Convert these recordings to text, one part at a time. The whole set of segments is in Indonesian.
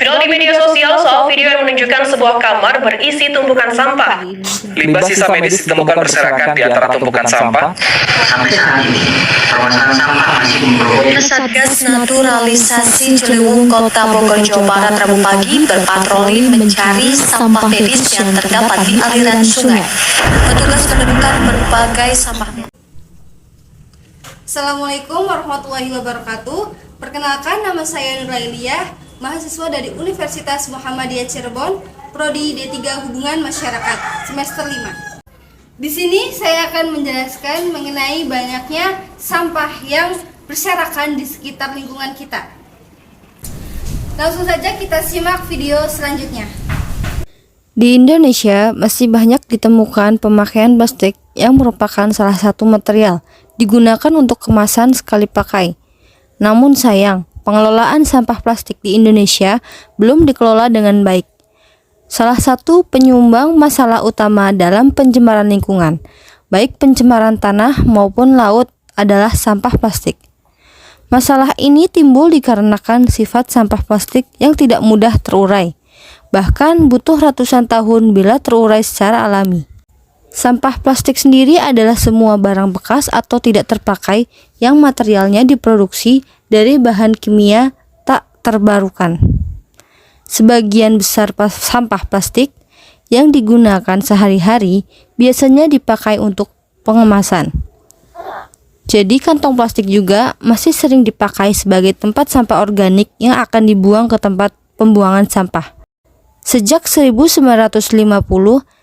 Viral di media sosial soal video yang menunjukkan sebuah kamar berisi tumpukan sampah. Limbah sisa medis ditemukan berserakan di antara tumpukan sampah. Sampai saat ini, permasalahan sampah masih memproduksi. Satgas Naturalisasi Ciliwung Kota Bogor, Jawa Barat Rabu pagi berpatroli mencari sampah medis yang terdapat di aliran sungai. Petugas menemukan berbagai sampah medis. Assalamualaikum warahmatullahi wabarakatuh. Perkenalkan, nama saya Nurailia, mahasiswa dari Universitas Muhammadiyah Cirebon, Prodi D3 Hubungan Masyarakat, semester 5. Di sini saya akan menjelaskan mengenai banyaknya sampah yang berserakan di sekitar lingkungan kita. Langsung saja kita simak video selanjutnya. Di Indonesia masih banyak ditemukan pemakaian plastik yang merupakan salah satu material digunakan untuk kemasan sekali pakai. Namun sayang, pengelolaan sampah plastik di Indonesia belum dikelola dengan baik. Salah satu penyumbang masalah utama dalam pencemaran lingkungan, baik pencemaran tanah maupun laut, adalah sampah plastik. Masalah ini timbul dikarenakan sifat sampah plastik yang tidak mudah terurai, bahkan butuh ratusan tahun bila terurai secara alami. Sampah plastik sendiri adalah semua barang bekas atau tidak terpakai yang materialnya diproduksi dari bahan kimia tak terbarukan. Sebagian besar sampah plastik yang digunakan sehari-hari biasanya dipakai untuk pengemasan. Jadi kantong plastik juga masih sering dipakai sebagai tempat sampah organik yang akan dibuang ke tempat pembuangan sampah. Sejak 1950,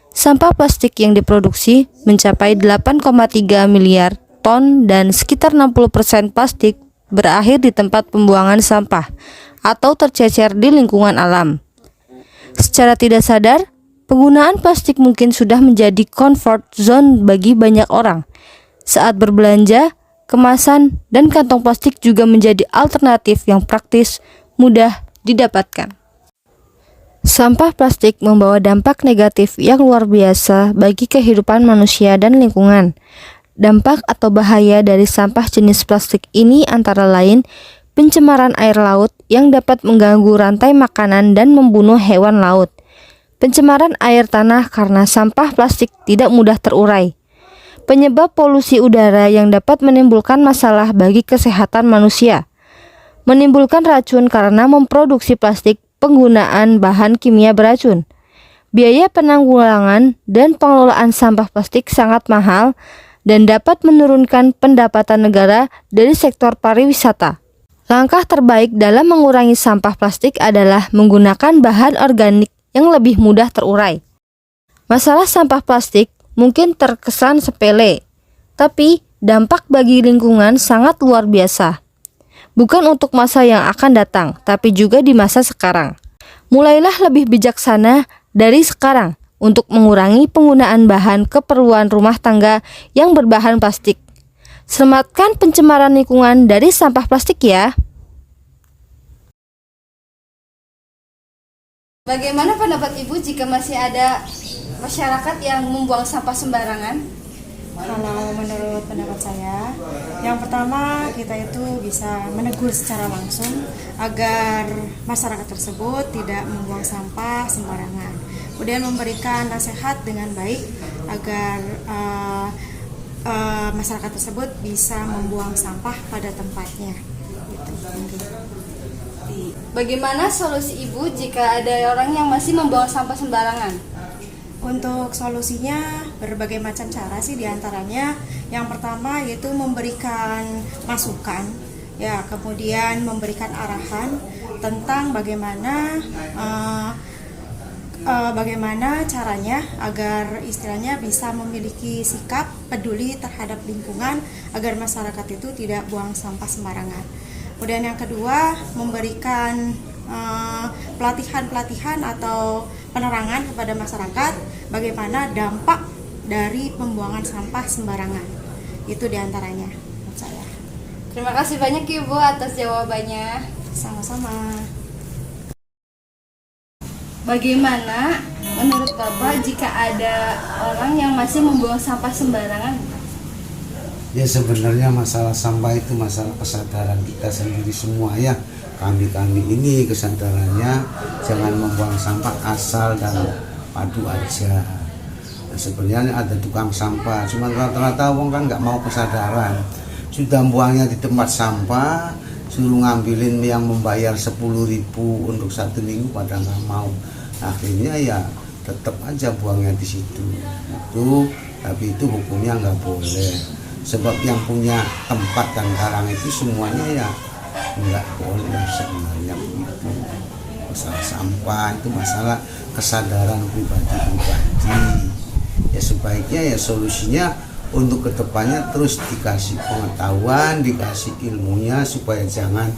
sampah plastik yang diproduksi mencapai 8,3 miliar ton dan sekitar 60% plastik berakhir di tempat pembuangan sampah atau tercecer di lingkungan alam. Secara tidak sadar, penggunaan plastik mungkin sudah menjadi comfort zone bagi banyak orang. Saat berbelanja, kemasan dan kantong plastik juga menjadi alternatif yang praktis, mudah didapatkan. Sampah plastik membawa dampak negatif yang luar biasa bagi kehidupan manusia dan lingkungan. Dampak atau bahaya dari sampah jenis plastik ini antara lain pencemaran air laut yang dapat mengganggu rantai makanan dan membunuh hewan laut. Pencemaran air tanah karena sampah plastik tidak mudah terurai. Penyebab polusi udara yang dapat menimbulkan masalah bagi kesehatan manusia. Menimbulkan racun karena memproduksi plastik penggunaan bahan kimia beracun. Biaya penanggulangan dan pengelolaan sampah plastik sangat mahal dan dapat menurunkan pendapatan negara dari sektor pariwisata. Langkah terbaik dalam mengurangi sampah plastik adalah menggunakan bahan organik yang lebih mudah terurai. Masalah sampah plastik mungkin terkesan sepele, tapi dampak bagi lingkungan sangat luar biasa. Bukan untuk masa yang akan datang, tapi juga di masa sekarang. Mulailah lebih bijaksana dari sekarang untuk mengurangi penggunaan bahan keperluan rumah tangga yang berbahan plastik. Selamatkan pencemaran lingkungan dari sampah plastik ya. Bagaimana pendapat Ibu jika masih ada masyarakat yang membuang sampah sembarangan? Kalau menurut pendapat saya, yang pertama kita itu bisa menegur secara langsung agar masyarakat tersebut tidak membuang sampah sembarangan. Kemudian memberikan nasihat dengan baik agar masyarakat tersebut bisa membuang sampah pada tempatnya. Gitu. Bagaimana solusi Ibu jika ada orang yang masih membuang sampah sembarangan? Untuk solusinya berbagai macam cara sih, diantaranya yang pertama yaitu memberikan masukan, ya, kemudian memberikan arahan tentang bagaimana caranya agar istilahnya bisa memiliki sikap peduli terhadap lingkungan agar masyarakat itu tidak buang sampah sembarangan. Kemudian yang kedua, memberikan pelatihan atau penerangan kepada masyarakat bagaimana dampak dari pembuangan sampah sembarangan. Itu diantaranya menurut saya. Terima kasih banyak Ibu atas jawabannya. Sama-sama. Bagaimana menurut Bapak jika ada orang yang masih membuang sampah sembarangan? Ya, sebenarnya masalah sampah itu masalah kesadaran kita sendiri semua ya. kami ini kesadarannya jangan membuang sampah asal dan padu aja. Nah, sebenarnya ada tukang sampah, cuma rata-rata wong kan nggak mau kesadaran, sudah buangnya di tempat sampah, suruh ngambilin yang membayar 10.000 untuk 1 minggu pada nggak mau. Akhirnya ya tetap aja buangnya di situ. Tapi itu hukumnya nggak boleh. Sebab yang punya tempat dan barang itu semuanya ya nggak boleh sebenarnya begitu. Masalah sampah itu masalah kesadaran pribadi. Ya sebaiknya ya solusinya untuk kedepannya terus dikasih pengetahuan, dikasih ilmunya supaya jangan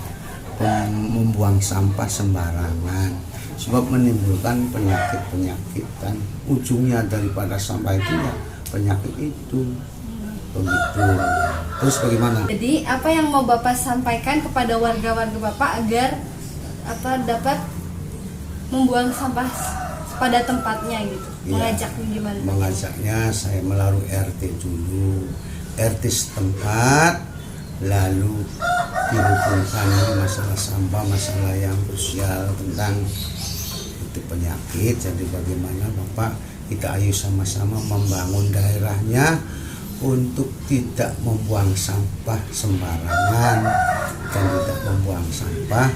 membuang sampah sembarangan. Sebab menimbulkan penyakit-penyakit dan ujungnya daripada sampah itu ya penyakit itu. Begitu. Terus bagaimana? Jadi apa yang mau Bapak sampaikan kepada warga-warga Bapak agar dapat membuang sampah pada tempatnya gitu? Ya, mengajaknya gimana? Mengajaknya saya melalui RT dulu, RT setempat, lalu dihubungkan masalah sampah, masalah yang krusial tentang itu penyakit. Jadi bagaimana Bapak, kita ayo sama-sama membangun daerahnya untuk tidak membuang sampah sembarangan dan tidak membuang sampah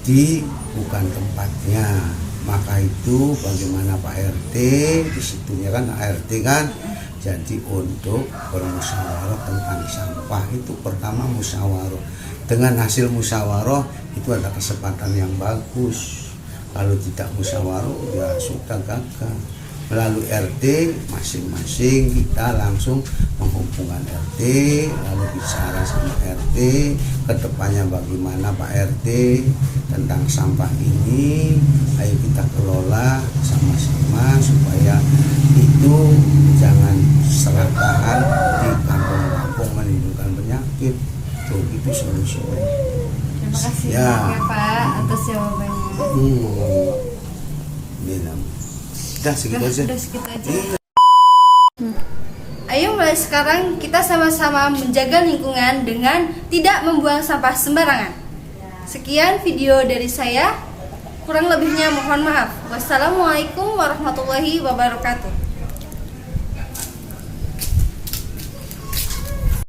di bukan tempatnya. Maka itu bagaimana Pak RT, di situnya kan ART kan, jadi untuk bermusyawarah tentang sampah itu pertama musyawarah. Dengan hasil musyawarah itu ada kesempatan yang bagus. Kalau tidak musyawarah ya sudah gagal. Melalui RT masing-masing kita langsung menghubungkan RT, lalu bicara sama RT kedepannya bagaimana Pak RT tentang sampah ini, ayo kita kelola sama-sama supaya itu jangan serakahan di kampung-kampung menimbulkan penyakit. Tuh itu solusinya. Terima kasih Ya. banyak ya Pak atas jawabannya. Udah segitu aja. Udah segitu aja. Ayo mulai sekarang kita sama-sama menjaga lingkungan dengan tidak membuang sampah sembarangan. Sekian video dari saya. Kurang lebihnya mohon maaf. Wassalamualaikum warahmatullahi wabarakatuh.